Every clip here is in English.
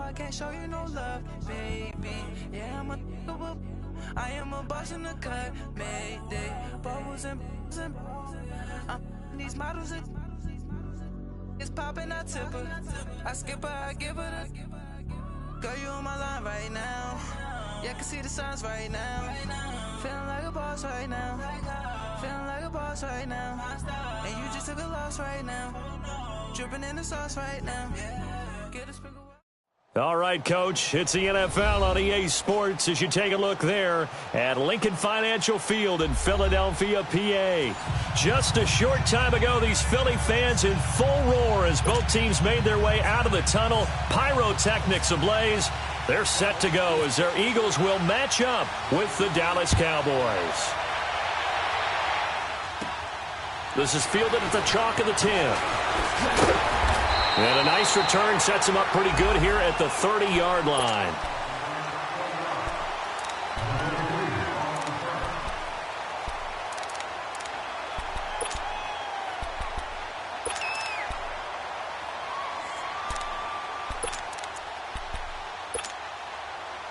I can't show you no love, baby. Yeah, I am a boss in the cut, mayday. Bubbles and I'm these models. It's popping, I tip her. I skip her, I give her the. Girl, you on my line right now. Yeah, I can see the signs right now. Feeling like a boss right now. Feeling like a boss right now. And you just took a loss right now. Dripping in the sauce right now. Get a sprinkle. All right, Coach, it's the NFL on EA Sports as you take a look there at Lincoln Financial Field in Philadelphia, PA. Just a short time ago, these Philly fans in full roar as both teams made their way out of the tunnel. Pyrotechnics ablaze. They're set to go as their Eagles will match up with the Dallas Cowboys. This is fielded at the chalk of the 10. And a nice return sets him up pretty good here at the 30-yard line.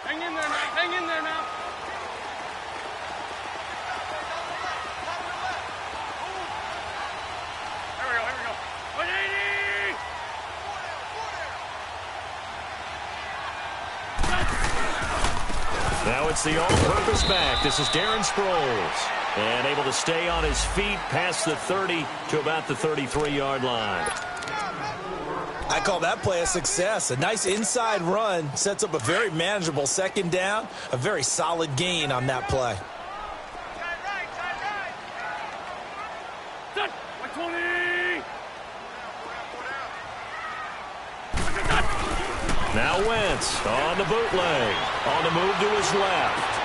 Hang in there now. Hang in there now. Here we go. Here we go. 180. Now it's the all-purpose back. This is Darren Sproles. And able to stay on his feet past the 30 to about the 33-yard line. I call that play a success. A nice inside run sets up a very manageable second down. A very solid gain on that play. Set. 120. Now Wentz on the bootleg. On the move to his left.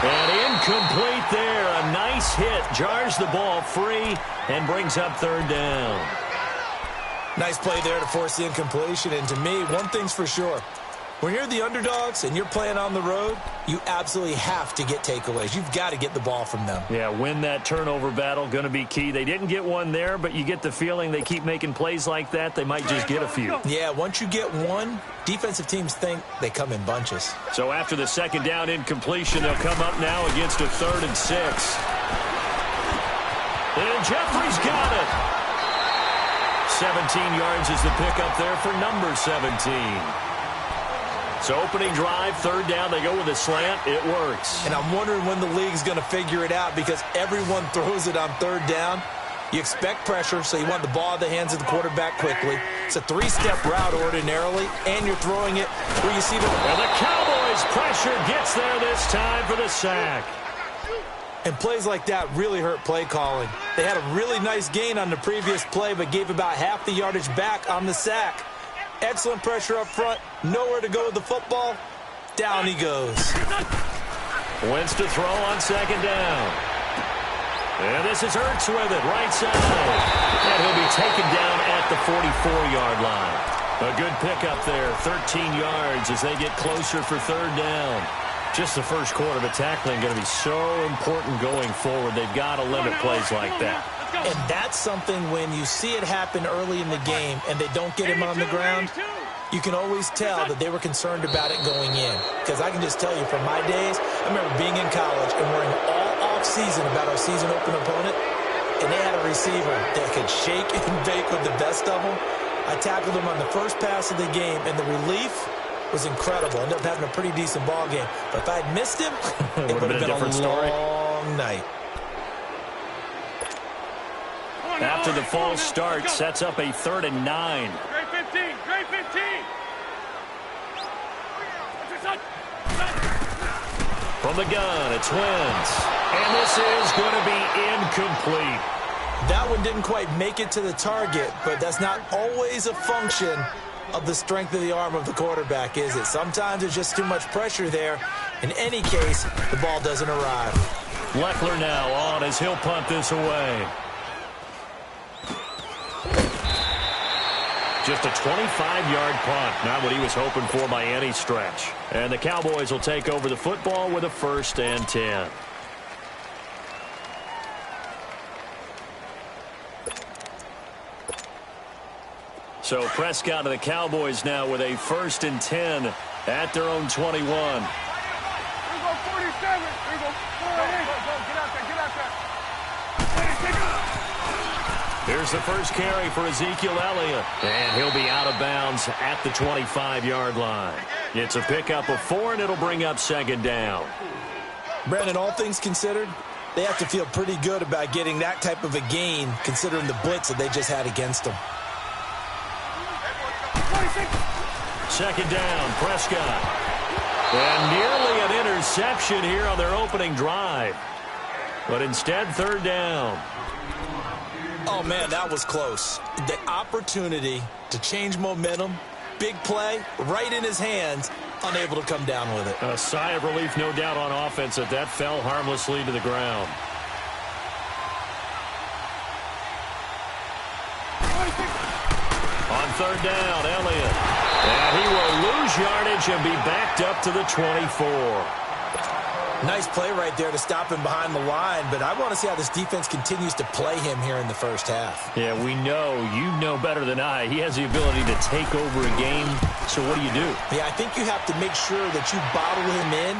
And incomplete there. A nice hit. Jars the ball free and brings up third down. Nice play there to force the incompletion. And to me, one thing's for sure. When you're the underdogs and you're playing on the road, you absolutely have to get takeaways. You've got to get the ball from them. Yeah, win that turnover battle, going to be key. They didn't get one there, but you get the feeling they keep making plays like that, they might just get a few. Yeah, once you get one, defensive teams think they come in bunches. So after the second down incompletion, they'll come up now against a 3rd and 6. And Jeffrey's got it. 17 yards is the pickup there for number 17. So opening drive, 3rd down, they go with a slant. It works. And I'm wondering when the league's going to figure it out because everyone throws it on 3rd down. You expect pressure, so you want the ball in the hands of the quarterback quickly. It's a 3-step route ordinarily, and you're throwing it where you see the... And the Cowboys' pressure gets there this time for the sack. And plays like that really hurt play calling. They had a really nice gain on the previous play, but gave about half the yardage back on the sack. Excellent pressure up front. Nowhere to go with the football. Down he goes. Wentz to throw on 2nd down. And this is Ertz with it, right side. And he'll be taken down at the 44-yard line. A good pickup there, 13 yards as they get closer for 3rd down. Just the first quarter, but tackling going to be so important going forward. They've got to limit plays like that. And that's something when you see it happen early in the game and they don't get him on the ground, you can always tell that they were concerned about it going in. Because I can just tell you from my days, I remember being in college and worrying all off-season about our season open opponent, and they had a receiver that could shake and bake with the best of them. I tackled him on the first pass of the game, and the relief was incredible. Ended up having a pretty decent ball game. But if I had missed him, it would have been a long night. After the false start, sets up a 3rd and 9. Great 15. Great 15. From the gun, it's Wentz. And this is going to be incomplete. That one didn't quite make it to the target, but that's not always a function of the strength of the arm of the quarterback, is it? Sometimes there's just too much pressure there. In any case, the ball doesn't arrive. Leckler now on as he'll punt this away. Just a 25-yard punt, not what he was hoping for by any stretch. And the Cowboys will take over the football with a 1st and 10. So Prescott and the Cowboys now with a 1st and 10 at their own 21. Here we go, 47. Here we go. Go, get out there, get out there. Here's the first carry for Ezekiel Elliott. And he'll be out of bounds at the 25-yard line. It's a pickup of 4, and it'll bring up 2nd down. Brandon, all things considered, they have to feel pretty good about getting that type of a gain, considering the blitz that they just had against them. 2nd down, Prescott. And nearly an interception here on their opening drive. But instead, 3rd down. Oh, man, that was close. The opportunity to change momentum, big play, right in his hands, unable to come down with it. A sigh of relief, no doubt, on offense that fell harmlessly to the ground. On 3rd down, Elliott. And he will lose yardage and be backed up to the 24. Nice play right there to stop him behind the line, but I want to see how this defense continues to play him here in the first half. Yeah, we know. You know better than I. He has the ability to take over a game, so what do you do? Yeah, I think you have to make sure that you bottle him in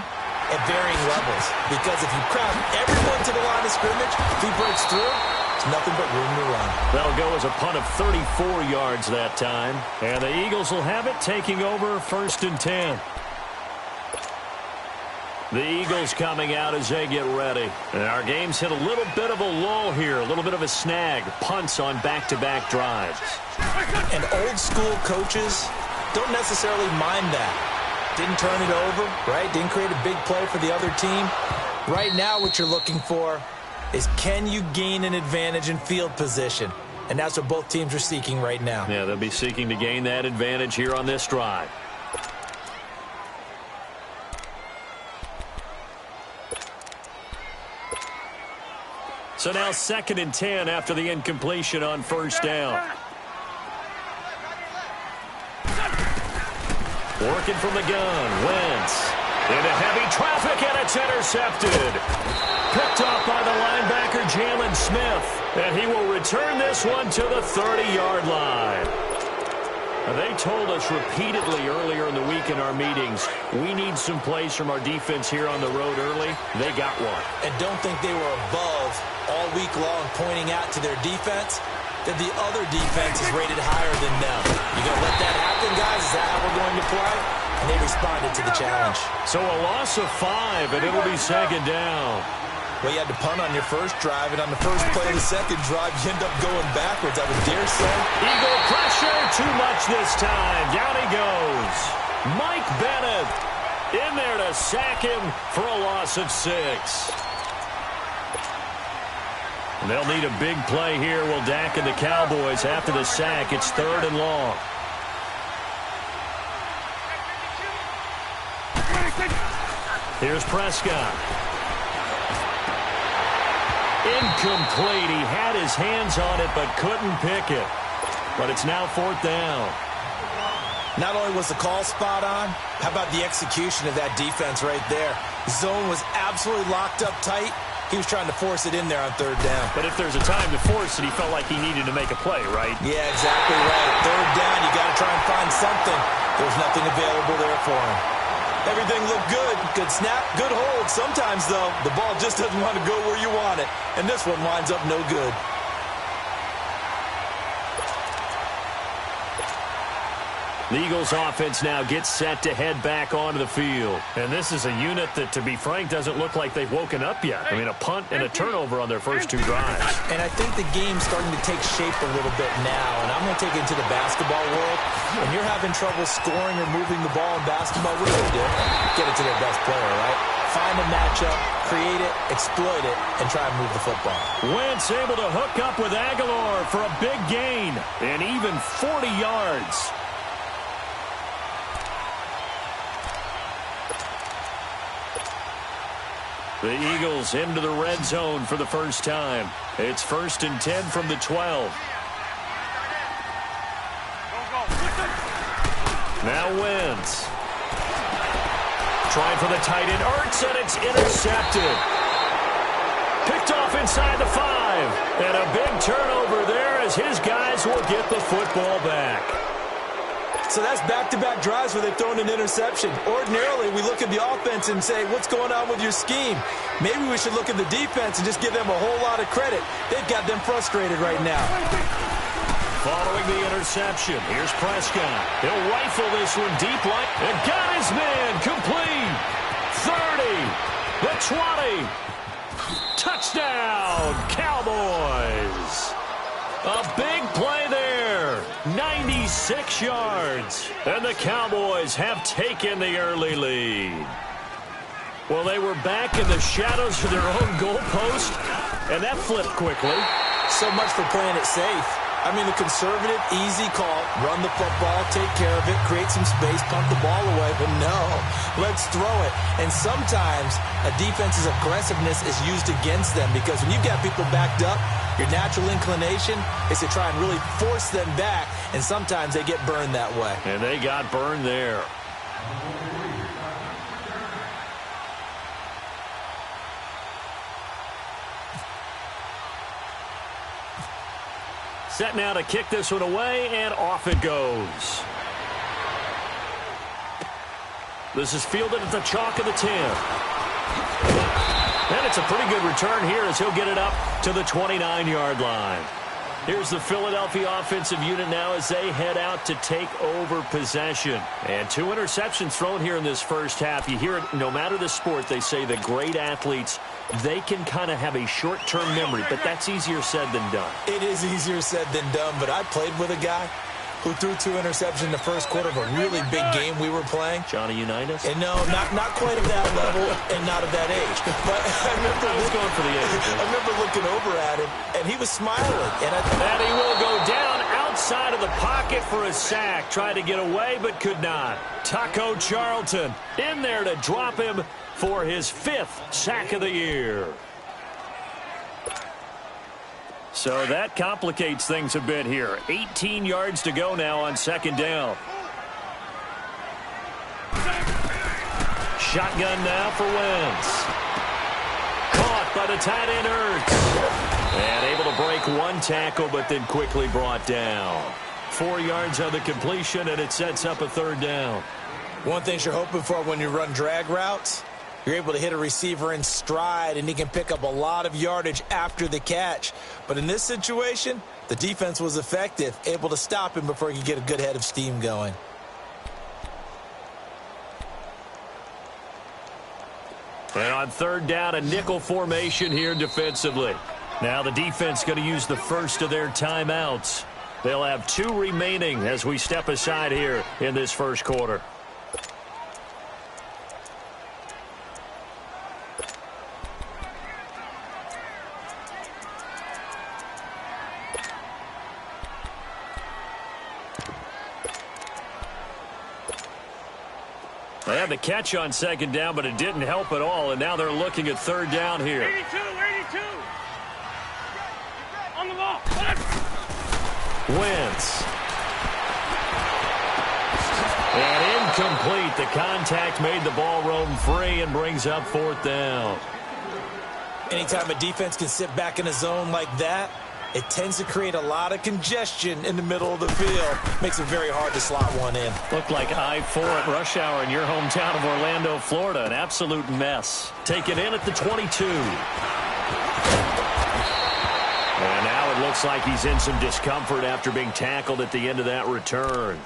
at varying levels, because if you crowd everyone to the line of scrimmage, if he breaks through, it's nothing but room to run. That'll go as a punt of 34 yards that time, and the Eagles will have it, taking over 1st and 10. The Eagles coming out as they get ready. And our game's hit a little bit of a lull here, a little bit of a snag. Punts on back-to-back drives. And old-school coaches don't necessarily mind that. Didn't turn it over, right? Didn't create a big play for the other team. Right now what you're looking for is, can you gain an advantage in field position? And that's what both teams are seeking right now. Yeah, they'll be seeking to gain that advantage here on this drive. So now 2nd and 10 after the incompletion on 1st down. Working from the gun, Wentz. Into heavy traffic, and it's intercepted. Picked off by the linebacker, Jalen Smith. And he will return this one to the 30-yard line. Now, they told us repeatedly earlier in the week in our meetings, we need some plays from our defense here on the road early. They got one. And don't think they were above all week long pointing out to their defense that the other defense is rated higher than them. You going to let that happen, guys? Is that how we're going to play? And they responded to the challenge. So a loss of 5, and it'll be 2nd down. Well, you had to punt on your first drive, and on the first play of the second drive, you end up going backwards, I would dare say. Eagle pressure, too much this time. Down he goes. Mike Bennett in there to sack him for a loss of 6. And they'll need a big play here. Will Dak and the Cowboys after the sack. It's 3rd and long. Here's Prescott. Incomplete. He had his hands on it but couldn't pick it. But it's now 4th down. Not only was the call spot on, how about the execution of that defense right there? Zone was absolutely locked up tight. He was trying to force it in there on 3rd down. But if there's a time to force it, he felt like he needed to make a play, right? Yeah, exactly right. 3rd down, you got to try and find something. There's nothing available there for him. Everything looked good. Good snap, good hold. Sometimes, though, the ball just doesn't want to go where you want it. And this one winds up no good. The Eagles offense now gets set to head back onto the field. And this is a unit that, to be frank, doesn't look like they've woken up yet. I mean, a punt and a turnover on their first 2 drives. And I think the game's starting to take shape a little bit now. And I'm going to take it into the basketball world. When you're having trouble scoring or moving the ball in basketball, what do? Get it to their best player, right? Find a matchup, create it, exploit it, and try and move the football. Wentz able to hook up with Aguilar for a big gain. And even 40 yards. The Eagles into the red zone for the first time. It's 1st and 10 from the 12. Now Wentz. Trying for the tight end, Ertz, and it's intercepted. Picked off inside the 5. And a big turnover there as his guys will get the football back. So that's back-to-back drives where they've thrown an interception. Ordinarily, we look at the offense and say, what's going on with your scheme? Maybe we should look at the defense and just give them a whole lot of credit. They've got them frustrated right now. Following the interception, here's Prescott. He'll rifle this one deep right. And got his man complete. 30, the 20. Touchdown, Cowboys. A big play there, 96 yards. And the Cowboys have taken the early lead. Well, they were back in the shadows of their own goalpost, and that flipped quickly. So much for playing it safe. I mean, the conservative, easy call, run the football, take care of it, create some space, pump the ball away. But no, let's throw it. And sometimes a defense's aggressiveness is used against them because when you've got people backed up, your natural inclination is to try and really force them back, and sometimes they get burned that way. And they got burned there. Set now to kick this one away, and off it goes. This is fielded at the chalk of the 10. And it's a pretty good return here as he'll get it up to the 29-yard line. Here's the Philadelphia offensive unit now as they head out to take over possession. And 2 interceptions thrown here in this first half. You hear it, no matter the sport, they say the great athletes, they can kind of have a short-term memory, but that's easier said than done. It is easier said than done, but I played with a guy who threw 2 interceptions in the first quarter of a really big game we were playing. Johnny Unitas? And no, not quite of that level and not of that age. But I was going for the age. I remember looking over at him, and he was smiling. And he will go down outside of the pocket for a sack. Tried to get away, but could not. Taco Charlton in there to drop him for his 5th sack of the year. So that complicates things a bit here. 18 yards to go now on second down. Shotgun now for Wentz. Caught by the tight end Ertz. And able to break 1 tackle, but then quickly brought down. 4 yards on the completion, and it sets up a 3rd down. One thing you're hoping for when you run drag routes, you're able to hit a receiver in stride, and he can pick up a lot of yardage after the catch. But in this situation, the defense was effective, able to stop him before he could get a good head of steam going. And on 3rd down, a nickel formation here defensively. Now the defense going to use the first of their timeouts. They'll have 2 remaining as we step aside here in this first quarter. They had the catch on 2nd down, but it didn't help at all, and now they're looking at 3rd down here. 82. On the ball. Wentz. And incomplete. The contact made the ball roam free and brings up 4th down. Anytime a defense can sit back in a zone like that, it tends to create a lot of congestion in the middle of the field. Makes it very hard to slot one in. Looked like I-4 at rush hour in your hometown of Orlando, Florida. An absolute mess. Taken in at the 22. And now it looks like he's in some discomfort after being tackled at the end of that return.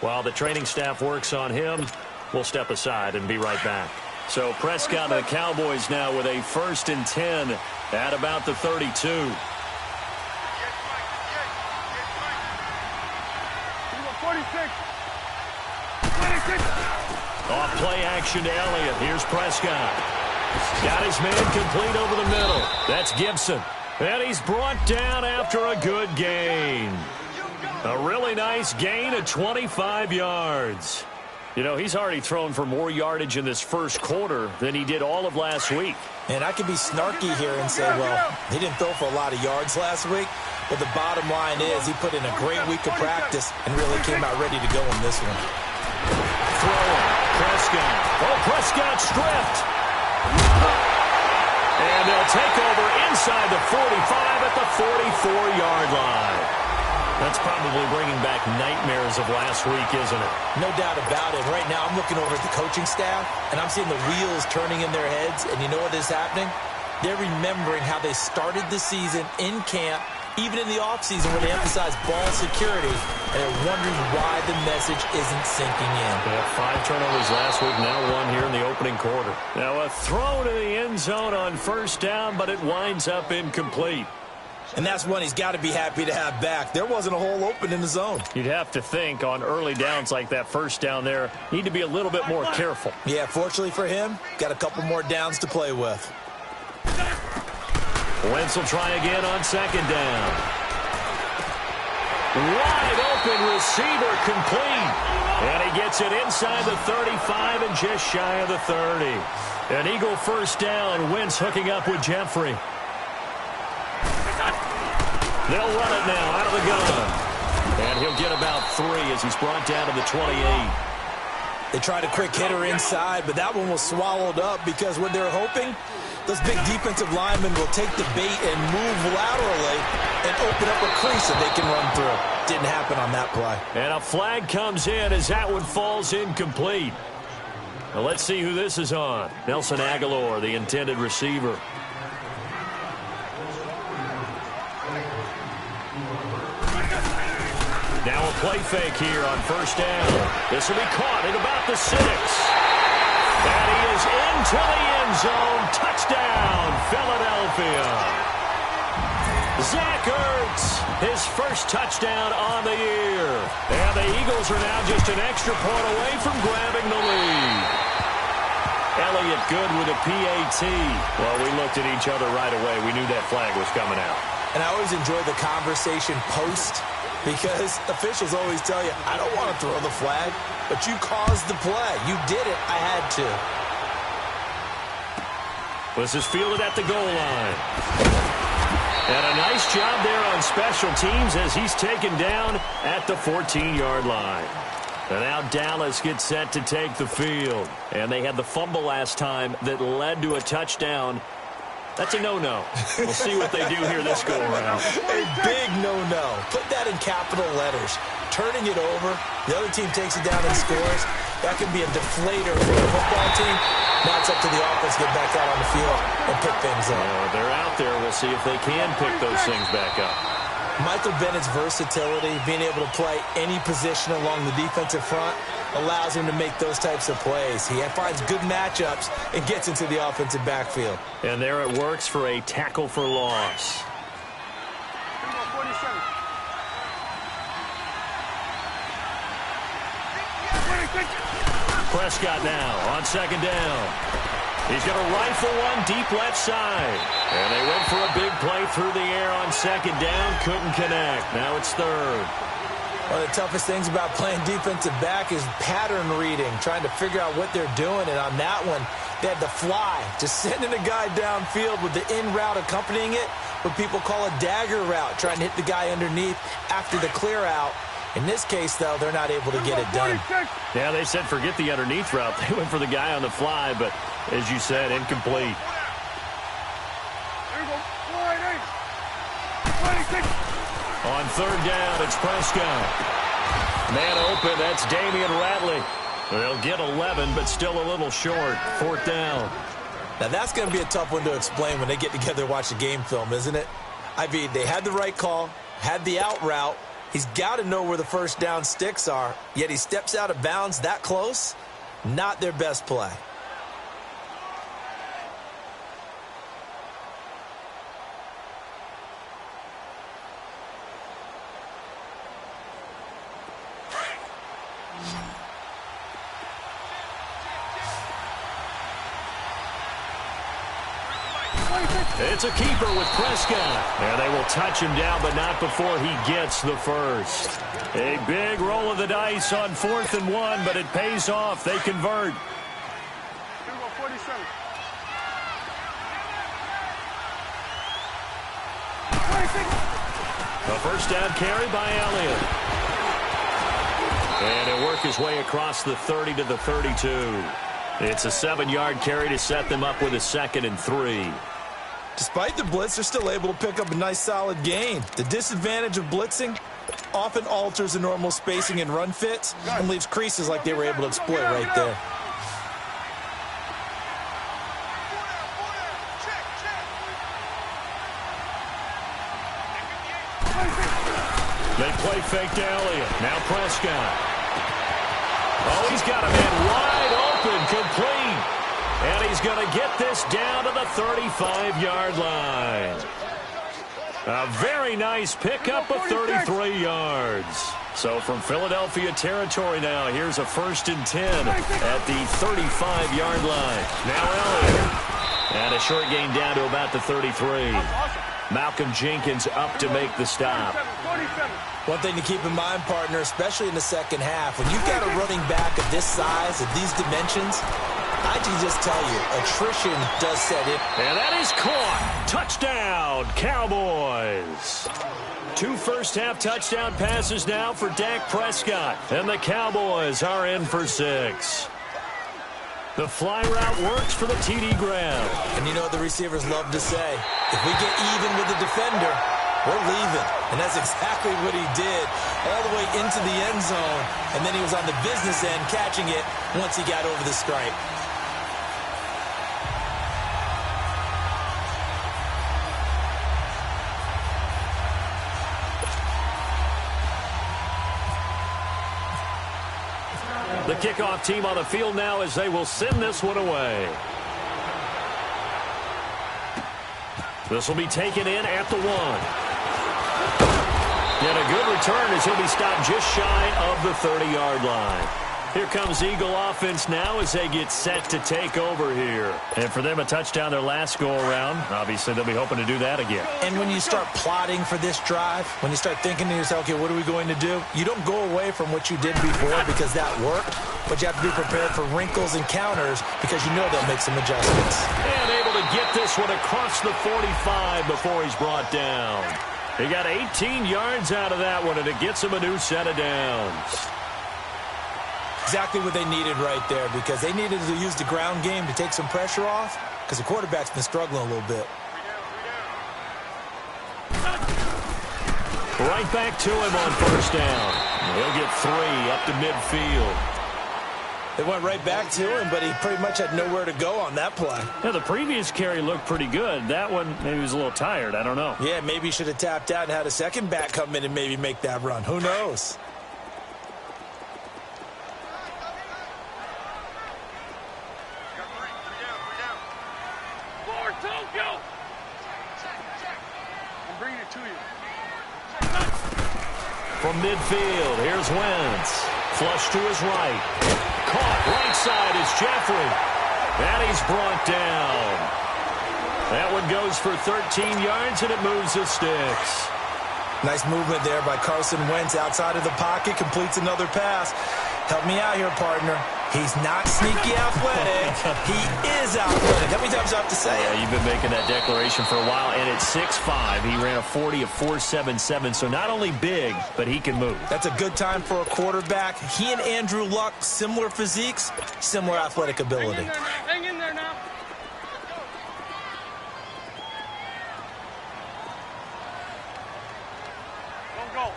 While the training staff works on him, we'll step aside and be right back. So Prescott and the Cowboys now with a 1st and 10 at about the 32. 46. Off play action to Elliott. Here's Prescott. Got his man complete over the middle. That's Gibson. And he's brought down after a good gain. A really nice gain of 25 yards. You know, he's already thrown for more yardage in this first quarter than he did all of last week. And I could be snarky here and say, well, he didn't throw for a lot of yards last week. But the bottom line is he put in a great week of practice and really came out ready to go in this one. Throwing. Prescott. Oh, Prescott stripped. And they'll take over inside the 45 at the 44-yard line. That's probably bringing back nightmares of last week, isn't it? No doubt about it. Right now, I'm looking over at the coaching staff, and I'm seeing the wheels turning in their heads. And you know what is happening? They're remembering how they started the season in camp, even in the offseason where they emphasized ball security, and they're wondering why the message isn't sinking in. They had 5 turnovers last week, now 1 here in the opening quarter. Now a throw to the end zone on first down, but it winds up incomplete. And that's one he's got to be happy to have back. There wasn't a hole open in the zone. You'd have to think on early downs like that first down there, need to be a little bit more careful. Yeah, fortunately for him, got a couple more downs to play with. Wentz will try again on second down. Wide open receiver complete. And he gets it inside the 35 and just shy of the 30. An Eagle first down. Wentz hooking up with Jeffrey. They'll run it now out of the gun. And he'll get about 3 as he's brought down to the 28. They tried a quick hitter inside, but that one was swallowed up because what they're hoping, those big defensive linemen will take the bait and move laterally and open up a crease that they can run through. Didn't happen on that play. And a flag comes in as that one falls incomplete. Now let's see who this is on. Nelson Aguilar, the intended receiver. Now a play fake here on first down. This will be caught at about the 6. And he is into the end zone. Touchdown, Philadelphia. Zach Ertz, his first touchdown on the year. And the Eagles are now just an extra point away from grabbing the lead. Elliott good with a PAT. Well, we looked at each other right away. We knew that flag was coming out. And I always enjoy the conversation post, because officials always tell you, I don't want to throw the flag, but you caused the play. You did it. I had to. This is fielded at the goal line. And a nice job there on special teams as he's taken down at the 14-yard line. And now Dallas gets set to take the field. And they had the fumble last time that led to a touchdown. That's a no-no. We'll see what they do here this go-around. A big no-no. Put that in capital letters. Turning it over, the other team takes it down and scores. That can be a deflator for the football team. Now it's up to the offense to get back out on the field and pick things up. They're out there. We'll see if they can pick those things back up. Michael Bennett's versatility, being able to play any position along the defensive front, allows him to make those types of plays. He finds good matchups and gets into the offensive backfield. And there it works for a tackle for loss. Prescott now on second down. He's going to rifle one deep left side. And they went for a big play through the air on second down. Couldn't connect. Now it's third. One of the toughest things about playing defensive back is pattern reading, trying to figure out what they're doing. And on that one, they had the fly, just sending a guy downfield with the in route accompanying it, what people call a dagger route, trying to hit the guy underneath after the clear out. In this case, though, they're not able to get it done. Yeah, they said forget the underneath route. They went for the guy on the fly, but as you said, incomplete. On third down, it's Prescott. Man open, that's Damian Ratley. They'll get 11, but still a little short. Fourth down. Now, that's going to be a tough one to explain when they get together and watch the game film, isn't it? I mean, they had the right call, had the out route. He's got to know where the first down sticks are, yet he steps out of bounds that close. Not their best play. It's a keeper with Prescott. And they will touch him down, but not before he gets the first. A big roll of the dice on 4th and 1, but it pays off. They convert. A first down carry by Elliott. And he'll work his way across the 30 to the 32. It's a 7-yard carry to set them up with a 2nd and 3. Despite the blitz, they're still able to pick up a nice solid gain. The disadvantage of blitzing, often alters the normal spacing and run fits and leaves creases like they were able to exploit right there. They play fake to Elliott. Now Prescott. Oh, he's got a man wide open, complete. And he's going to get this down to the 35-yard line. A very nice pickup of 33 yards. So from Philadelphia territory now, here's a 1st and 10 at the 35-yard line. Now Elliott. And a short gain down to about the 33. Malcolm Jenkins up to make the stop. One thing to keep in mind, partner, especially in the second half, when you've got a running back of this size, of these dimensions, I can just tell you, attrition does set in. And that is caught. Touchdown, Cowboys. 2 first-half touchdown passes now for Dak Prescott. And the Cowboys are in for 6. The fly route works for the TD grab. And you know what the receivers love to say? If we get even with the defender, we're leaving. And that's exactly what he did all the way into the end zone. And then he was on the business end catching it once he got over the stripe. The kickoff team on the field now as they will send this one away. This will be taken in at the 1. And a good return as he'll be stopped just shy of the 30-yard line. Here comes Eagle offense now as they get set to take over here. And for them, a touchdown their last go-around. Obviously, they'll be hoping to do that again. And when you start plotting for this drive, when you start thinking to yourself, okay, what are we going to do? You don't go away from what you did before because that worked, but you have to be prepared for wrinkles and counters because you know they'll make some adjustments. And able to get this one across the 45 before he's brought down. He got 18 yards out of that one, and it gets him a new set of downs. Exactly what they needed right there because they needed to use the ground game to take some pressure off because the quarterback's been struggling a little bit. Right back to him on 1st down. He'll get 3 up to midfield. They went right back to him, but he pretty much had nowhere to go on that play. Yeah, the previous carry looked pretty good. That one, maybe he was a little tired. I don't know. Yeah, maybe he should have tapped out and had a second back come in and maybe make that run. Who knows? From midfield, here's Wentz. Flush to his right. Caught right side is Jeffrey. And he's brought down. That one goes for 13 yards, and it moves the sticks. Nice movement there by Carson Wentz outside of the pocket, completes another pass. Help me out here, partner. He's not sneaky athletic. He is athletic. How many times do I have to say it? Yeah, you've been making that declaration for a while, and at 6'5", he ran a 40 of 4.77, so not only big, but he can move. That's a good time for a quarterback. He and Andrew Luck, similar physiques, similar athletic ability. Hang in there now. Don't go.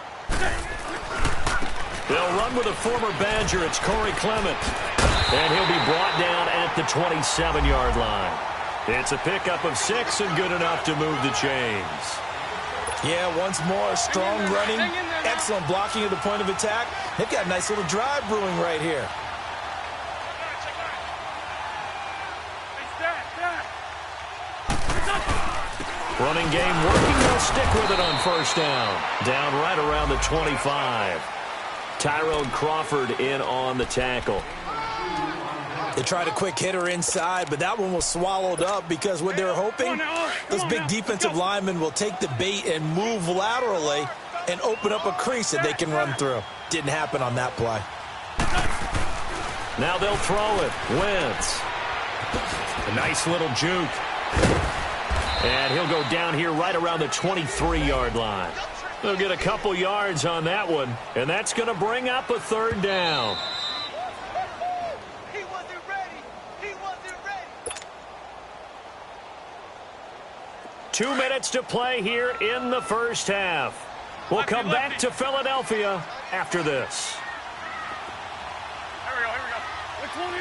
They'll run with a former Badger. It's Corey Clement. And he'll be brought down at the 27-yard line. It's a pickup of 6 and good enough to move the chains. Yeah, once more, strong running, excellent blocking at the point of attack. They've got a nice little drive brewing right here. Running game working. They'll stick with it on 1st down. Down right around the 25. Tyrone Crawford in on the tackle. They tried a quick hitter inside, but that one was swallowed up because what they were hoping, those big defensive linemen will take the bait and move laterally and open up a crease that they can run through. Didn't happen on that play. Now they'll throw it. Wentz. A nice little juke. And he'll go down here right around the 23-yard line. They'll get a couple yards on that one, and that's going to bring up a 3rd down. He wasn't ready. He wasn't ready. 2 minutes to play here in the 1st half. We'll come back to Philadelphia after this. Here we go, here we go. 120!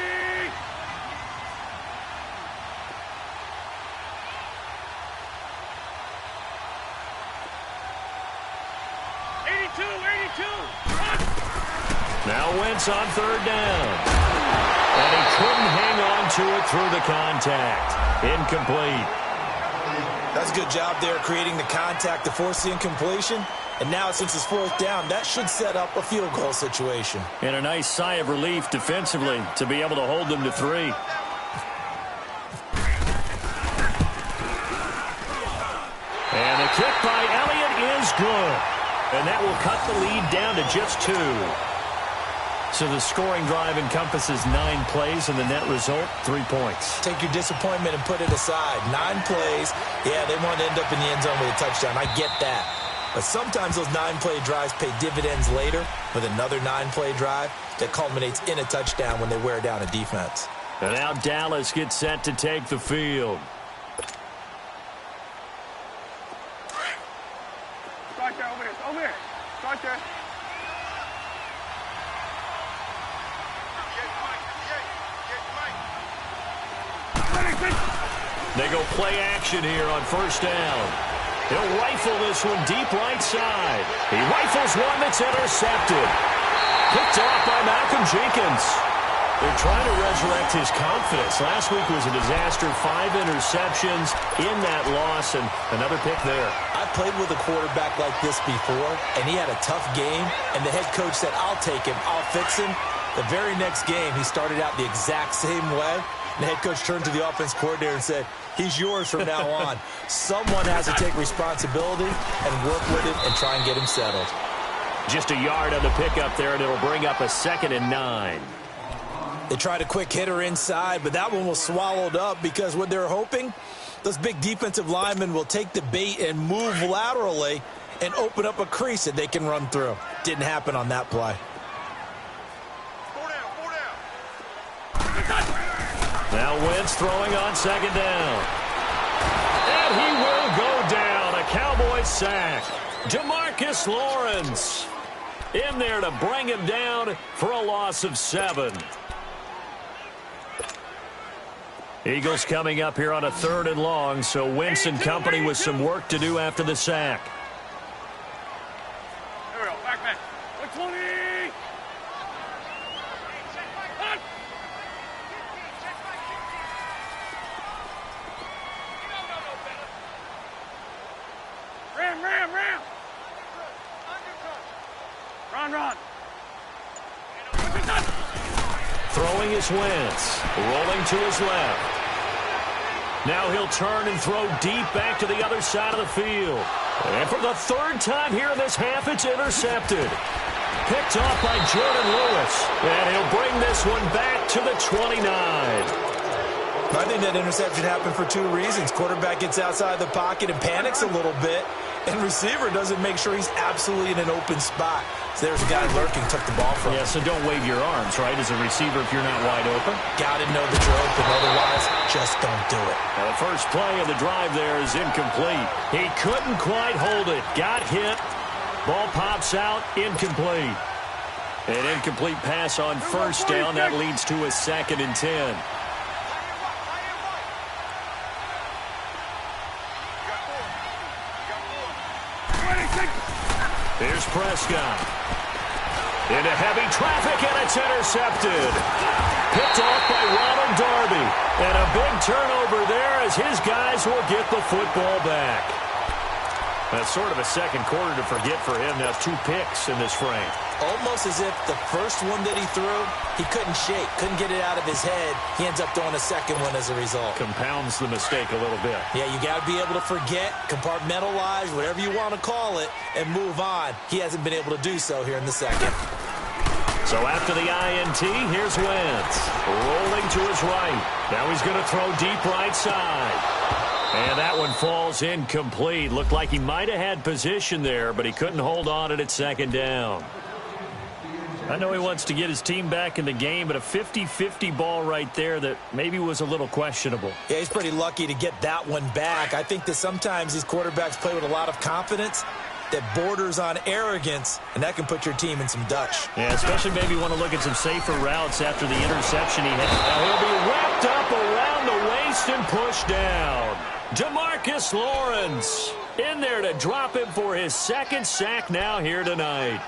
82! Now Wentz on third down. And he couldn't hang on to it through the contact. Incomplete. That's a good job there creating the contact to force the incompletion. And now since it's fourth down, that should set up a field goal situation. And a nice sigh of relief defensively to be able to hold them to 3. And the kick by Elliott is good. And that will cut the lead down to just 2. So the scoring drive encompasses 9 plays, and the net result, 3 points. Take your disappointment and put it aside. 9 plays. Yeah, they want to end up in the end zone with a touchdown. I get that. But sometimes those 9-play drives pay dividends later with another 9-play drive that culminates in a touchdown when they wear down a defense. And now Dallas gets set to take the field. Start there, over there, over there. Start there. They go play action here on first down. He'll rifle this one deep right side. He rifles one that's intercepted. Picked off by Malcolm Jenkins. They're trying to resurrect his confidence. Last week was a disaster. 5 interceptions in that loss, and another pick there. I played with a quarterback like this before, and he had a tough game, and the head coach said, I'll take him, I'll fix him. The very next game, he started out the exact same way. The head coach turned to the offense coordinator and said, he's yours from now on. Someone has to take responsibility and work with him and try and get him settled. Just a yard on the pickup there, and it'll bring up a 2nd and 9. They tried a quick hitter inside, but that one was swallowed up because what they're hoping, those big defensive linemen will take the bait and move laterally and open up a crease that they can run through. Didn't happen on that play. Now Wentz throwing on 2nd down. And he will go down. A Cowboys sack. DeMarcus Lawrence in there to bring him down for a loss of 7. Eagles coming up here on a 3rd and long, so Wentz and company with some work to do after the sack. Here we go, back. 120! Ram! Run! Throwing is Wentz, rolling to his left. Now he'll turn and throw deep back to the other side of the field. And for the 3rd time here in this half, it's intercepted. Picked off by Jordan Lewis. And he'll bring this one back to the 29. I think that interception happened for 2 reasons. Quarterback gets outside the pocket and panics a little bit, and receiver doesn't make sure he's absolutely in an open spot. So there's a guy lurking, took the ball from him. Yeah, so don't wave your arms, right, as a receiver if you're not wide open. Got to know that you're open, otherwise just don't do it. Now the first play of the drive there is incomplete. He couldn't quite hold it. Got hit. Ball pops out, incomplete. An incomplete pass on first down. That leads to a 2nd and 10. Here's Prescott. Into heavy traffic, and it's intercepted. Picked off by Ronald Darby. And a big turnover there as his guys will get the football back. That's sort of a second quarter to forget for him. Now 2 picks in this frame. Almost as if the first one that he threw, he couldn't shake, couldn't get it out of his head. He ends up throwing a second one as a result. Compounds the mistake a little bit. Yeah, you got to be able to forget, compartmentalize, whatever you want to call it, and move on. He hasn't been able to do so here in the second. So after the INT, here's Wentz. Rolling to his right. Now he's going to throw deep right side. And that one falls incomplete. Looked like he might have had position there, but he couldn't hold on it at 2nd down. I know he wants to get his team back in the game, but a 50-50 ball right there that maybe was a little questionable. Yeah, he's pretty lucky to get that one back. I think that sometimes these quarterbacks play with a lot of confidence, that borders on arrogance, and that can put your team in some Dutch. Yeah, especially maybe want to look at some safer routes after the interception he had. Now he'll be wrapped up around the waist and pushed down. DeMarcus Lawrence in there to drop him for his second sack now here tonight.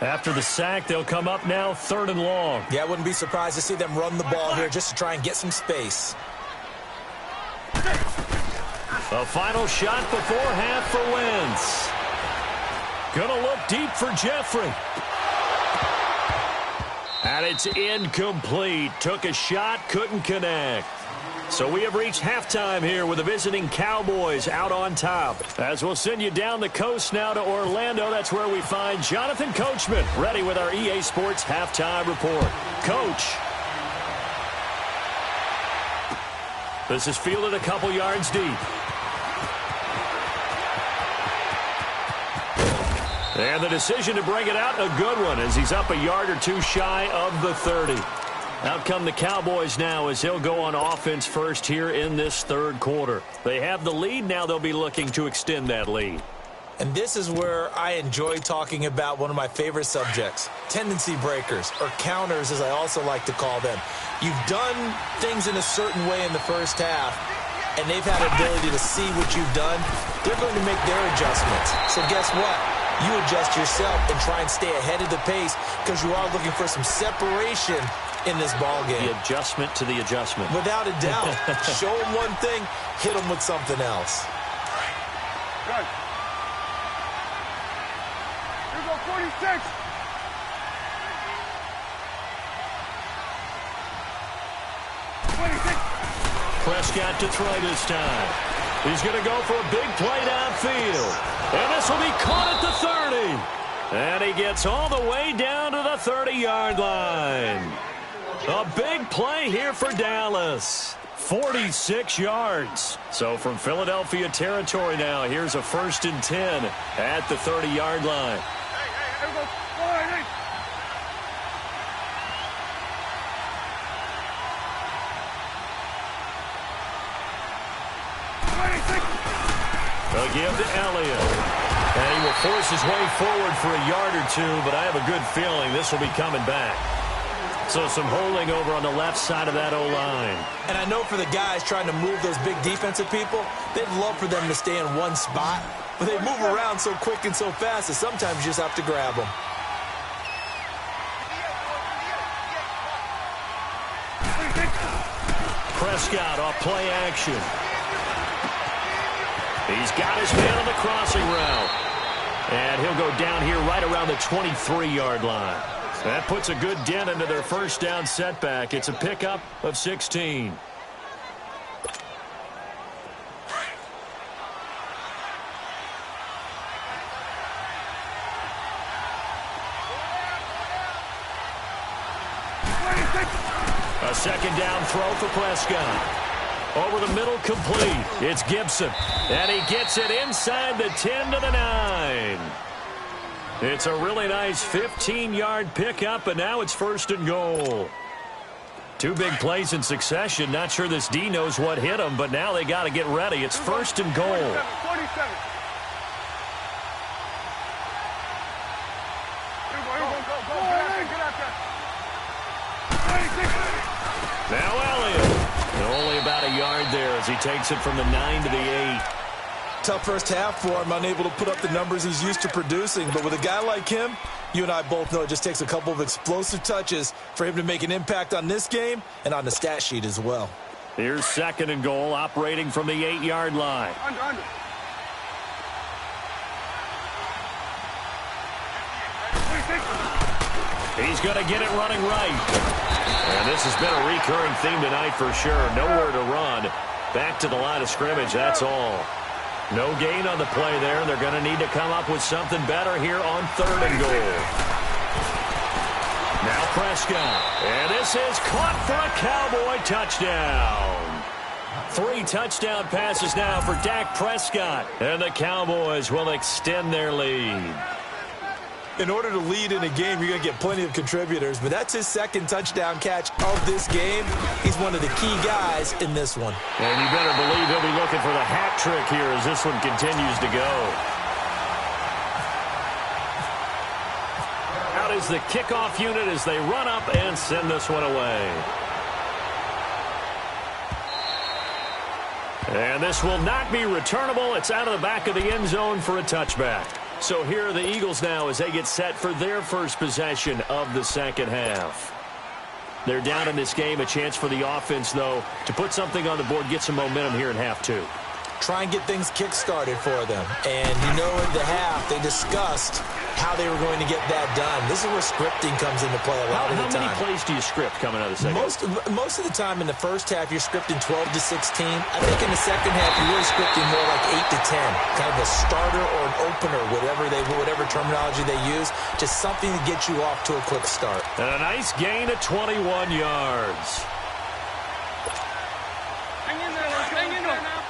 After the sack, they'll come up now 3rd and long. Yeah, I wouldn't be surprised to see them run the ball here just to try and get some space. A final shot before half for Wentz. Gonna look deep for Jeffrey. And it's incomplete. Took a shot, couldn't connect. So we have reached halftime here with the visiting Cowboys out on top. As we'll send you down the coast now to Orlando, that's where we find Jonathan Coachman ready with our EA Sports halftime report. Coach. This is fielded a couple yards deep. And the decision to bring it out, a good one, as he's up a yard or two shy of the 30. Out come the Cowboys now as he'll go on offense first here in this 3rd quarter. They have the lead. Now they'll be looking to extend that lead. And this is where I enjoy talking about one of my favorite subjects, tendency breakers, or counters as I also like to call them. You've done things in a certain way in the first half, and they've had the ability to see what you've done. They're going to make their adjustments. So guess what? You adjust yourself and try and stay ahead of the pace because you are looking for some separation in this ball game. The adjustment to the adjustment. Without a doubt. Show them one thing, hit them with something else. Good. Here we go, 46. Prescott to throw this time. He's going to go for a big play downfield. And this will be caught at the 30. And he gets all the way down to the 30-yard line. A big play here for Dallas. 46 yards. So from Philadelphia territory now, here's a 1st and 10 at the 30-yard line. Here we go, 48. They'll give to Elliott. And he will force his way forward for a yard or two, but I have a good feeling this will be coming back. So some holding over on the left side of that O-line. And I know for the guys trying to move those big defensive people, they'd love for them to stay in one spot, but they move around so quick and so fast that sometimes you just have to grab them. Prescott off play action. He's got his man on the crossing route. And he'll go down here right around the 23-yard line. That puts a good dent into their first down setback. It's a pickup of 16. A 2nd down throw for Prescott. Over the middle, complete. It's Gibson. And he gets it inside the 10 to the 9. It's a really nice 15-yard pickup, and now it's 1st and goal. 2 big plays in succession. Not sure this D knows what hit him, but now they got to get ready. It's 1st and goal. 47. Now Elliott. Only about a yard there as he takes it from the 9 to the 8. Tough first half for him, unable to put up the numbers he's used to producing. But with a guy like him, you and I both know it just takes a couple of explosive touches for him to make an impact on this game and on the stat sheet as well. Here's 2nd and goal, operating from the 8-yard line. Under. He's going to get it running right. And this has been a recurring theme tonight for sure. Nowhere to run. Back to the line of scrimmage, that's all. No gain on the play there. They're going to need to come up with something better here on 3rd and goal. Now Prescott. And this is caught for a Cowboy touchdown. 3 touchdown passes now for Dak Prescott. And the Cowboys will extend their lead. in order to lead in a game, you're going to get plenty of contributors. But that's his second touchdown catch of this game. He's one of the key guys in this one. And you better believe he'll be looking for the hat trick here as this one continues to go. Out is the kickoff unit as they run up and send this one away. And this will not be returnable. It's out of the back of the end zone for a touchback. So here are the Eagles now as they get set for their first possession of the second half. They're down in this game. A chance for the offense, though, to put something on the board, get some momentum here in half two. Try and get things kick-started for them. And, in the half, they discussed how they were going to get that done. This is where scripting comes into play a lot of the time. How many plays do you script coming out of the second half? Most of the time in the first half, you're scripting 12 to 16. I think in the second half, you're really scripting more like 8 to 10. Kind of a starter or an opener, whatever terminology they use. Just something to get you off to a quick start. And a nice gain of 21 yards. Hang in there, hang in there now.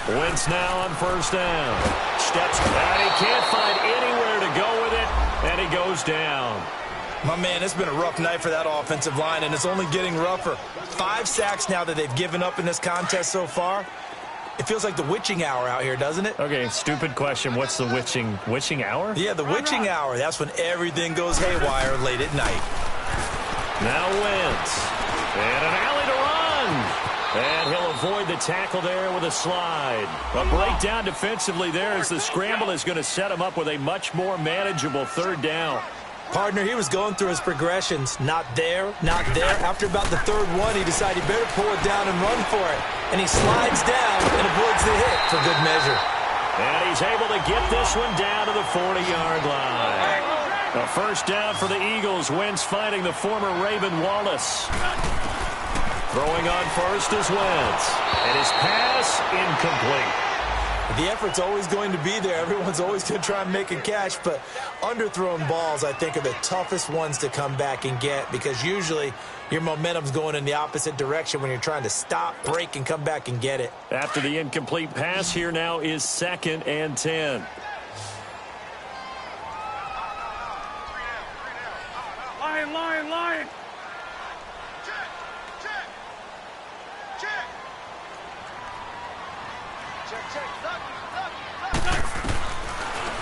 Wentz now on first down. Steps back. He can't find anywhere to go with it, and he goes down. My man, it's been a rough night for that offensive line, and it's only getting rougher. 5 sacks now that they've given up in this contest so far. It feels like the witching hour out here, doesn't it? Okay, stupid question. What's the witching hour? Yeah, the witching hour. That's when everything goes haywire late at night. Now Wentz. And an alley to run. And he'll avoid the tackle there with a slide. A breakdown defensively there as the scramble is going to set him up with a much more manageable third down. Partner, he was going through his progressions. Not there, not there. After about the third one, he decided he better pull it down and run for it. And he slides down and avoids the hit for good measure. And he's able to get this one down to the 40-yard line. A first down for the Eagles. Wentz finding the former Raven Wallace. Throwing on first is Wentz. And his pass incomplete. The effort's always going to be there. Everyone's always going to try and make a catch, but underthrown balls, I think, are the toughest ones to come back and get because usually your momentum's going in the opposite direction when you're trying to stop, break, and come back and get it. After the incomplete pass, here now is 2nd and 10. Lion.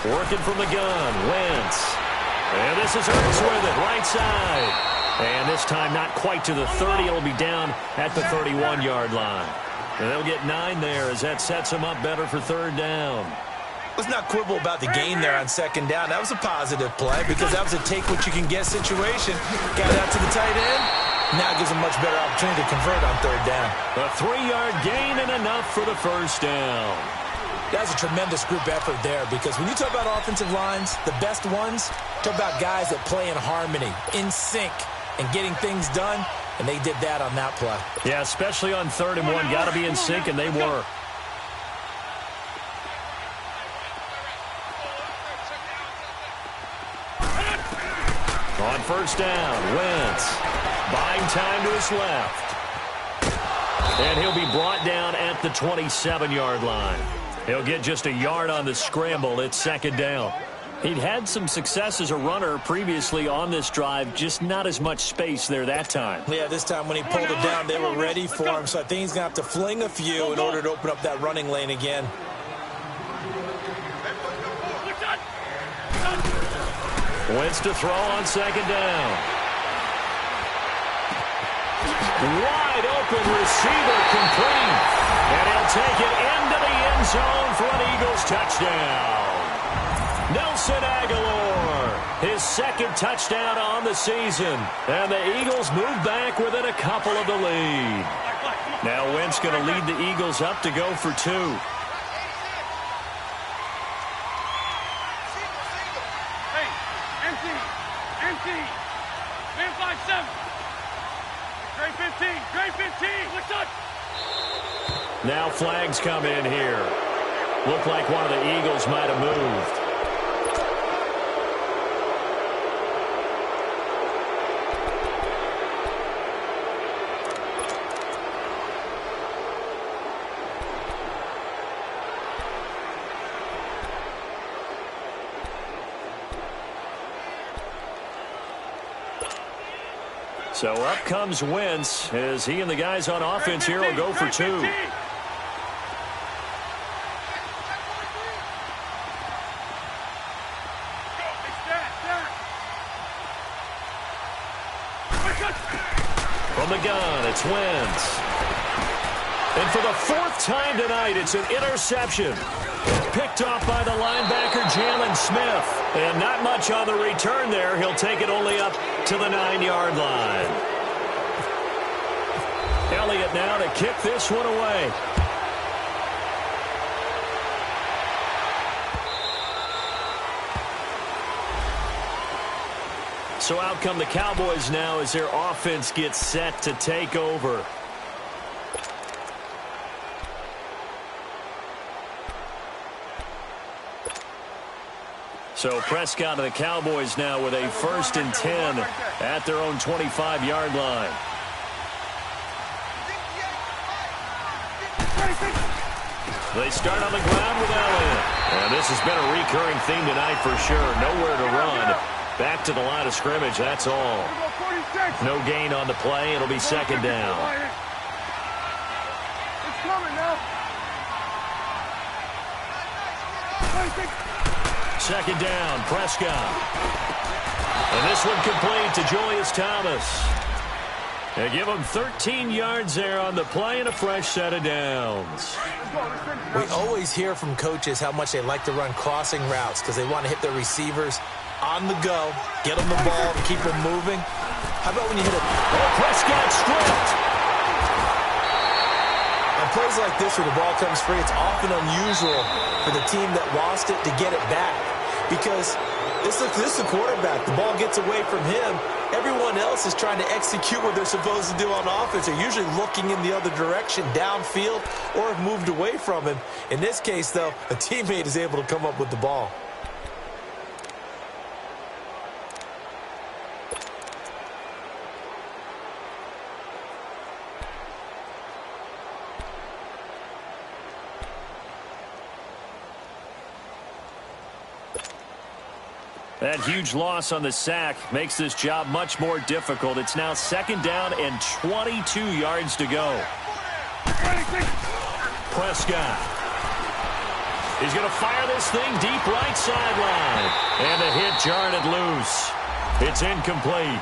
Working from the gun, Wentz. And this is Ertz with it, right side. And this time not quite to the 30. It'll be down at the 31-yard line. And they'll get 9 there as that sets them up better for third down. Let's not quibble about the gain there on second down. That was a positive play because that was a take-what-you-can-get situation. Got it out to the tight end. Now gives them much better opportunity to convert on third down. A 3-yard gain and enough for the first down. That was a tremendous group effort there because when you talk about offensive lines, the best ones, talk about guys that play in harmony, in sync, and getting things done, and they did that on that play. Yeah, especially on 3rd and 1. Got to be in sync, and they were. On first down, Wentz buying time to his left. And he'll be brought down at the 27-yard line. He'll get just a yard on the scramble. It's 2nd down. He'd had some success as a runner previously on this drive, just not as much space there that time. Yeah, this time when he pulled it down, they were ready for him. So I think he's going to have to fling a few in order to open up that running lane again. Wentz to throw on 2nd down. Wide open receiver complete. And he'll take it into the end zone for an Eagles touchdown. Nelson Aguilar, his 2nd touchdown on the season. And the Eagles move back within a couple of the lead. Now Wentz going to lead the Eagles up to go for 2. Empty. Man 5-7. Grade 15. What's up? Now flags come in here. Looked like one of the Eagles might have moved. So up comes Wentz as he and the guys on offense here will go for two. From the gun, it's Wentz. And for the fourth time tonight, it's an interception. Picked off by the linebacker, Jalen Smith. And not much on the return there. He'll take it only up to the 9-yard line. Elliott now to kick this one away. So out come the Cowboys now as their offense gets set to take over. So Prescott and the Cowboys now with a 1st and 10 at their own 25-yard line. They start on the ground with Elliott. And this has been a recurring theme tonight for sure. Nowhere to run. Back to the line of scrimmage, that's all. No gain on the play. It'll be 2nd down. It's coming now. 2nd down, Prescott. And this one complete to Julius Thomas. They give him 13 yards there on the play and a fresh set of downs. We always hear from coaches how much they like to run crossing routes because they want to hit their receivers on the go, get them the ball, keep them moving. How about when you hit it? Oh, Prescott stripped. On plays like this where the ball comes free, it's often unusual for the team that lost it to get it back because this is the quarterback. The ball gets away from him. Everyone else is trying to execute what they're supposed to do on offense. They're usually looking in the other direction, downfield, or have moved away from him. In this case, though, a teammate is able to come up with the ball. That huge loss on the sack makes this job much more difficult. It's now 2nd down and 22 yards to go. Prescott. He's going to fire this thing deep right sideline. And the hit jarred it loose. It's incomplete.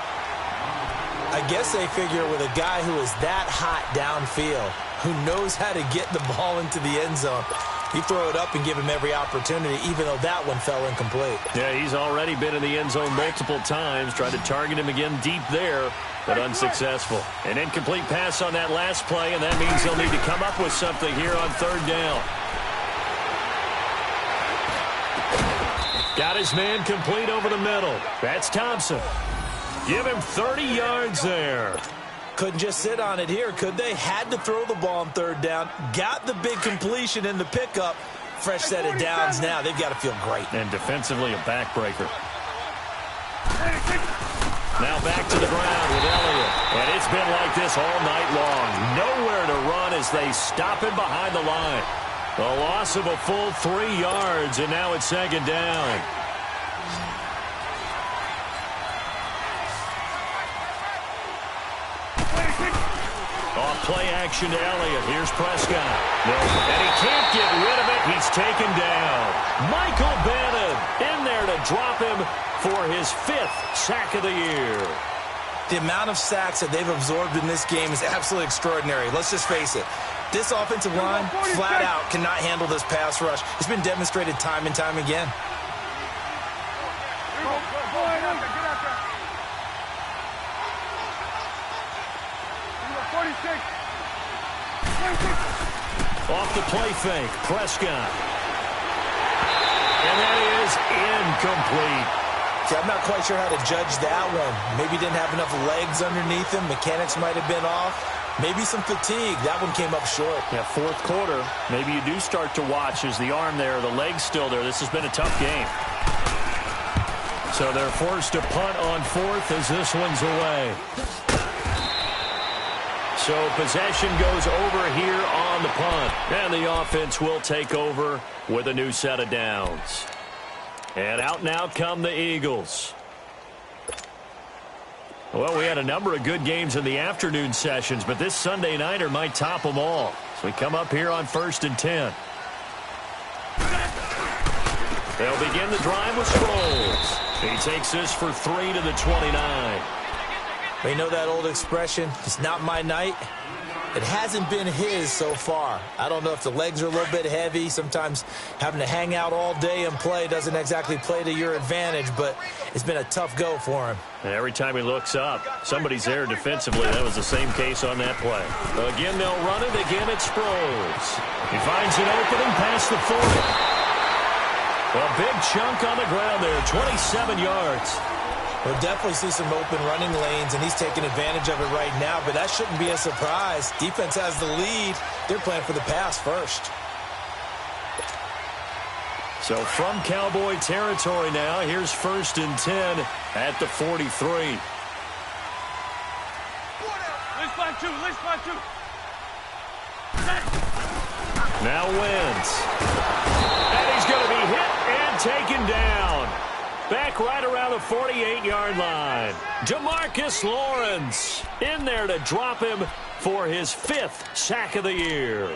I guess they figure with a guy who is that hot downfield, who knows how to get the ball into the end zone, you throw it up and give him every opportunity, even though that one fell incomplete. Yeah, he's already been in the end zone multiple times. Tried to target him again deep there, but unsuccessful. An incomplete pass on that last play, and that means he'll need to come up with something here on 3rd down. Got his man complete over the middle. That's Thompson. Give him 30 yards there. Couldn't just sit on it here, could they? Had to throw the ball on 3rd down. Got the big completion in the pickup. Fresh set of downs now. They've got to feel great. And defensively, a backbreaker. Now back to the ground with Elliott. And it's been like this all night long. Nowhere to run as they stop him behind the line. A loss of a full 3 yards, and now it's 2nd down. Play action to Elliott. Here's Prescott. And he can't get rid of it. He's taken down. Michael Bannon in there to drop him for his 5th sack of the year. The amount of sacks that they've absorbed in this game is absolutely extraordinary. Let's just face it. This offensive line, flat out, cannot handle this pass rush. It's been demonstrated time and time again. Off the play fake, Prescott. And that is incomplete. See, I'm not quite sure how to judge that one. Maybe didn't have enough legs underneath him. Mechanics might have been off. Maybe some fatigue. That one came up short. Yeah, 4th quarter. Maybe you do start to watch as the arm there, the leg's still there. This has been a tough game. So they're forced to punt on 4th as this one's away. So possession goes over here on the punt. And the offense will take over with a new set of downs. And out come the Eagles. Well, we had a number of good games in the afternoon sessions, but this Sunday nighter might top them all. So we come up here on 1st and 10. They'll begin the drive with Sproles. He takes this for 3 to the 29. We know that old expression, it's not my night. It hasn't been his so far. I don't know if the legs are a little bit heavy. Sometimes having to hang out all day and play doesn't exactly play to your advantage, but it's been a tough go for him. And every time he looks up, somebody's there defensively. That was the same case on that play. Again, they'll run it. Again, it's Sproles. He finds an opening past the 40. A big chunk on the ground there, 27 yards. We'll definitely see some open running lanes, and he's taking advantage of it right now, but that shouldn't be a surprise. Defense has the lead. They're playing for the pass first. So from Cowboy territory now, here's 1st and 10 at the 43. Let's find two. Now Wentz. And he's going to be hit and taken down. Back right around the 48-yard line. Demarcus Lawrence in there to drop him for his 5th sack of the year.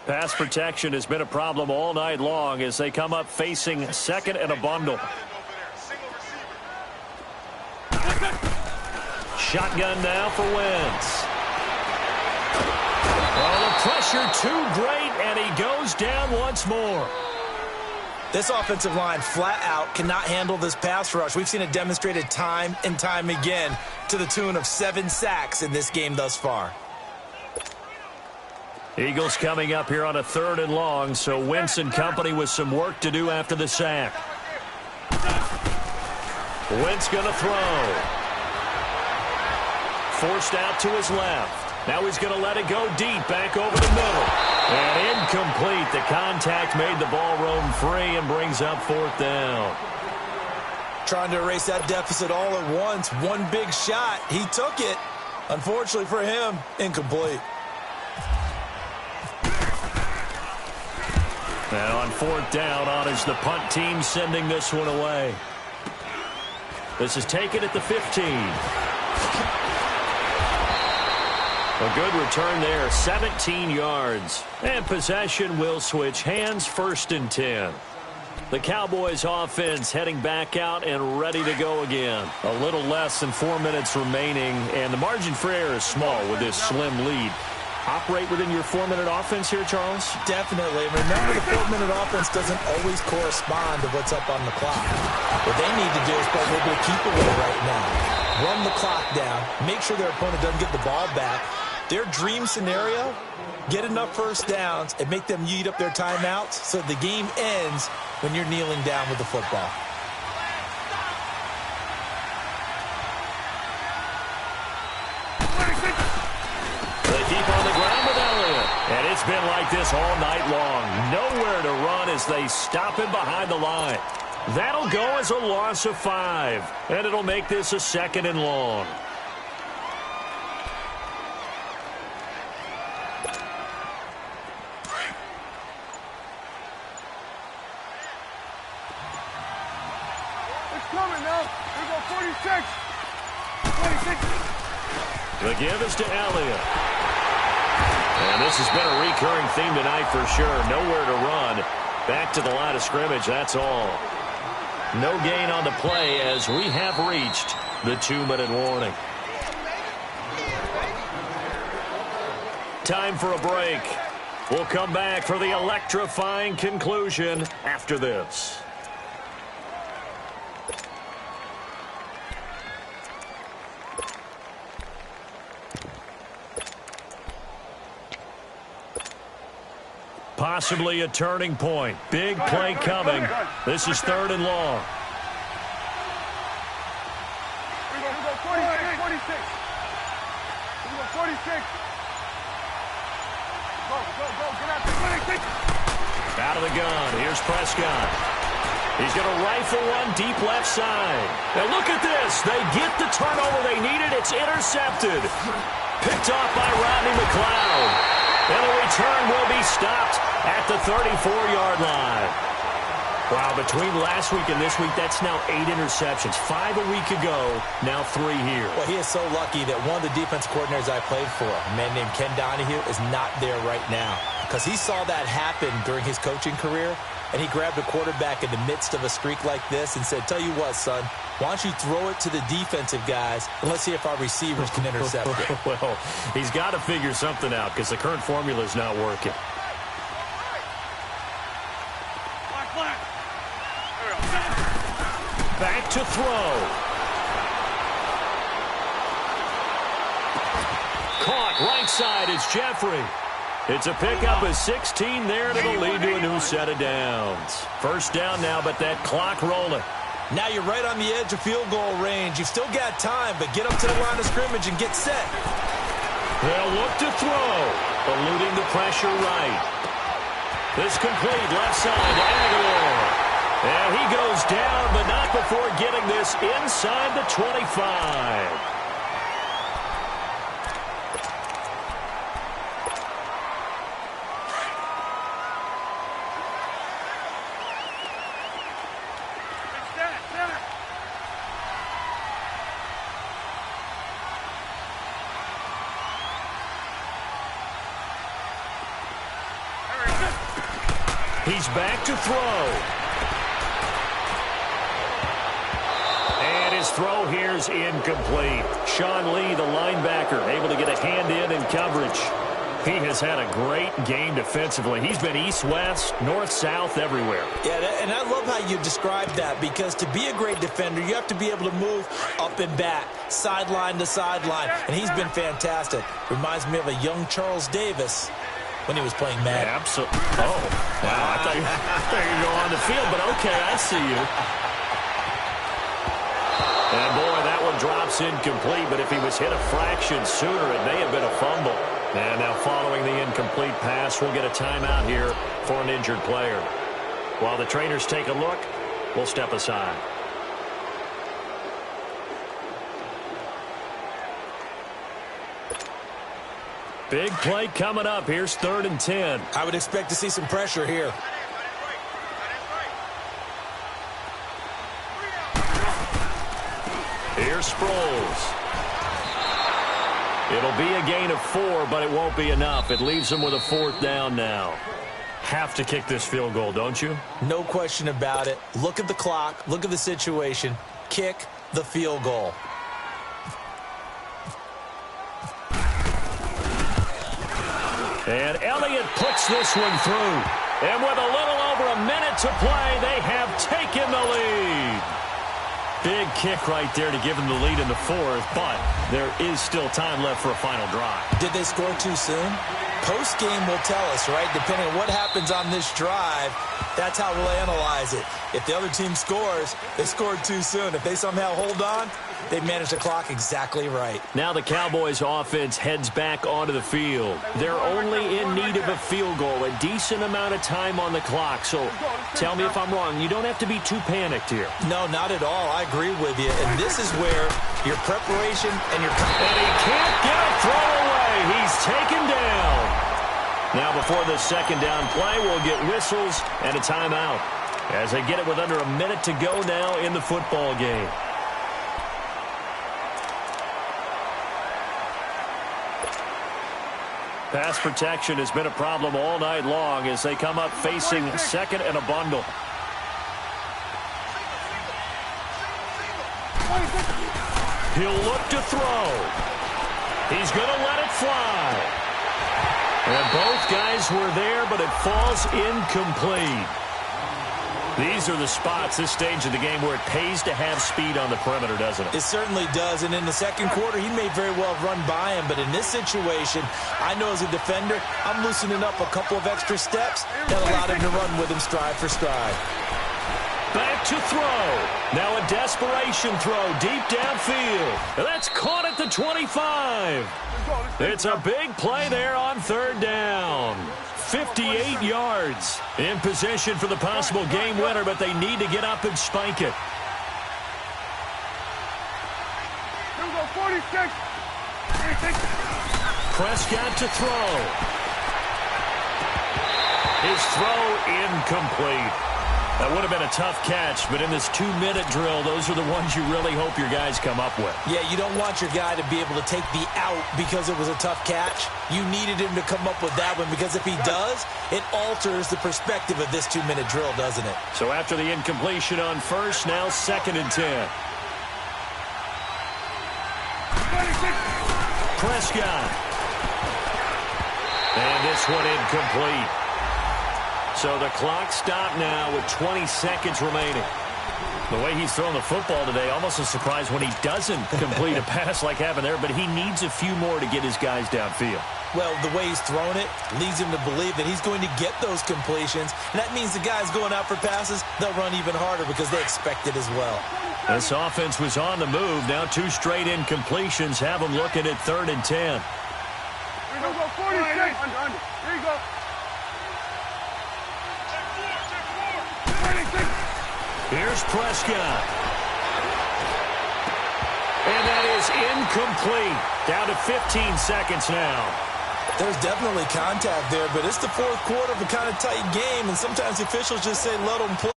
Pass protection has been a problem all night long as they come up facing 2nd and a bundle. Shotgun now for Wentz. Oh, the pressure too great, and he goes down once more. This offensive line flat out cannot handle this pass rush. We've seen it demonstrated time and time again to the tune of 7 sacks in this game thus far. Eagles coming up here on a 3rd and long, so Wentz and company with some work to do after the sack. Wentz going to throw. Forced out to his left. Now he's going to let it go deep, back over the middle. And incomplete. The contact made the ball roam free and brings up 4th down. Trying to erase that deficit all at once. One big shot. He took it. Unfortunately for him, incomplete. And on 4th down, on is the punt team sending this one away. This is taken at the 15. A good return there, 17 yards. And possession will switch hands, 1st and 10. The Cowboys offense heading back out and ready to go again. A little less than 4 minutes remaining, and the margin for error is small with this slim lead. Operate within your 4-minute offense here, Charles? Definitely. Remember, the 4-minute offense doesn't always correspond to what's up on the clock. What they need to do is play a little bit of keep away right now. Run the clock down. Make sure their opponent doesn't get the ball back. Their dream scenario, get enough 1st downs and make them eat up their timeouts so the game ends when you're kneeling down with the football. They keep on the ground with Elliott. And it's been like this all night long. Nowhere to run as they stop him behind the line. That'll go as a loss of 5. And it'll make this a 2nd and long. Coming now. We go 46. 26. The give is to Elliott. And this has been a recurring theme tonight for sure. Nowhere to run. Back to the line of scrimmage, that's all. No gain on the play as we have reached the 2-minute warning. Time for a break. We'll come back for the electrifying conclusion after this. Possibly a turning point. Big play coming. This is 3rd and long. We go 46. 46. We go 46. Go. Get out there. 26. Out of the gun. Here's Prescott. He's going to rifle one deep left side. Now look at this. They get the turnover they needed. It's intercepted. Picked off by Rodney McLeod. And the return will be stopped at the 34-yard line. Wow, between last week and this week, that's now 8 interceptions. 5 a week ago, now 3 here. Well, he is so lucky that one of the defense coordinators I played for, a man named Ken Donahue, is not there right now. Because he saw that happen during his coaching career, and he grabbed a quarterback in the midst of a streak like this and said, tell you what, son, why don't you throw it to the defensive guys, and let's see if our receivers can intercept it. Well, he's got to figure something out because the current formula is not working. Back to throw. Caught right side is Jeffrey. It's a pickup of 16 there, and it'll lead to a new set of downs. First down now, but that clock rolling. Now you're right on the edge of field goal range. You've still got time, but get up to the line of scrimmage and get set. They'll look to throw, eluding the pressure right. This complete left side to Aguilar. And he goes down, but not before getting this inside the 25. He's back to throw. And his throw here's incomplete. Sean Lee, the linebacker, able to get a hand in coverage. He has had a great game defensively. He's been east-west, north-south, everywhere. Yeah, and I love how you described that, because to be a great defender, you have to be able to move up and back, sideline to sideline, and he's been fantastic. Reminds me of a young Charles Davis when he was playing Madden. Absolutely. Oh, wow. I thought you were going on the field, but okay, I see you. And, boy, that one drops incomplete, but if he was hit a fraction sooner, it may have been a fumble. And now following the incomplete pass, we'll get a timeout here for an injured player. While the trainers take a look, we'll step aside. Big play coming up. Here's 3rd and 10. I would expect to see some pressure here. Here's Sproles. It'll be a gain of 4, but it won't be enough. It leaves them with a 4th down now. Have to kick this field goal, don't you? No question about it. Look at the clock. Look at the situation. Kick the field goal. And Elliott puts this one through. And with a little over a minute to play, they have taken the lead. Big kick right there to give them the lead in the 4th, but there is still time left for a final drive. Did they score too soon? Post-game will tell us, right? Depending on what happens on this drive, that's how we'll analyze it. If the other team scores, they scored too soon. If they somehow hold on, they managed the clock exactly right. Now the Cowboys offense heads back onto the field. They're only in need of a field goal, a decent amount of time on the clock. So tell me if I'm wrong. You don't have to be too panicked here. No, not at all. I agree with you. And this is where your preparation and your... And he can't get a throw away. He's taken down. Now before the 2nd down play, we'll get whistles and a timeout as they get it with under a minute to go now in the football game. Pass protection has been a problem all night long as they come up facing 2nd and a bundle. He'll look to throw. He's going to let it fly. And both guys were there, but it falls incomplete. These are the spots, this stage of the game, where it pays to have speed on the perimeter, doesn't it? It certainly does. And in the 2nd quarter, he may very well run by him. But in this situation, I know as a defender, I'm loosening up a couple of extra steps that allowed him to run with him stride for stride. Back to throw. Now a desperation throw deep downfield. And that's caught at the 25. It's a big play there on 3rd down. 58 yards in position for the possible game winner, but they need to get up and spike it. Prescott to throw. His throw incomplete. That would have been a tough catch, but in this 2-minute drill, those are the ones you really hope your guys come up with. Yeah, you don't want your guy to be able to take the out because it was a tough catch. You needed him to come up with that one because if he does, it alters the perspective of this 2-minute drill, doesn't it? So after the incompletion on first, now 2nd and 10. Prescott. And this one incomplete. So the clock stopped now with 20 seconds remaining. The way he's throwing the football today, almost a surprise when he doesn't complete a pass like happened there, but he needs a few more to get his guys downfield. Well, the way he's thrown it leads him to believe that he's going to get those completions, and that means the guys going out for passes, they'll run even harder because they expect it as well. This offense was on the move. Now 2 straight incompletions have them looking at 3rd and 10. Here you go, 46. Here you go. Here's Prescott. And that is incomplete. Down to 15 seconds now. There's definitely contact there, but it's the 4th quarter of a kind of tight game, and sometimes the officials just say let them play.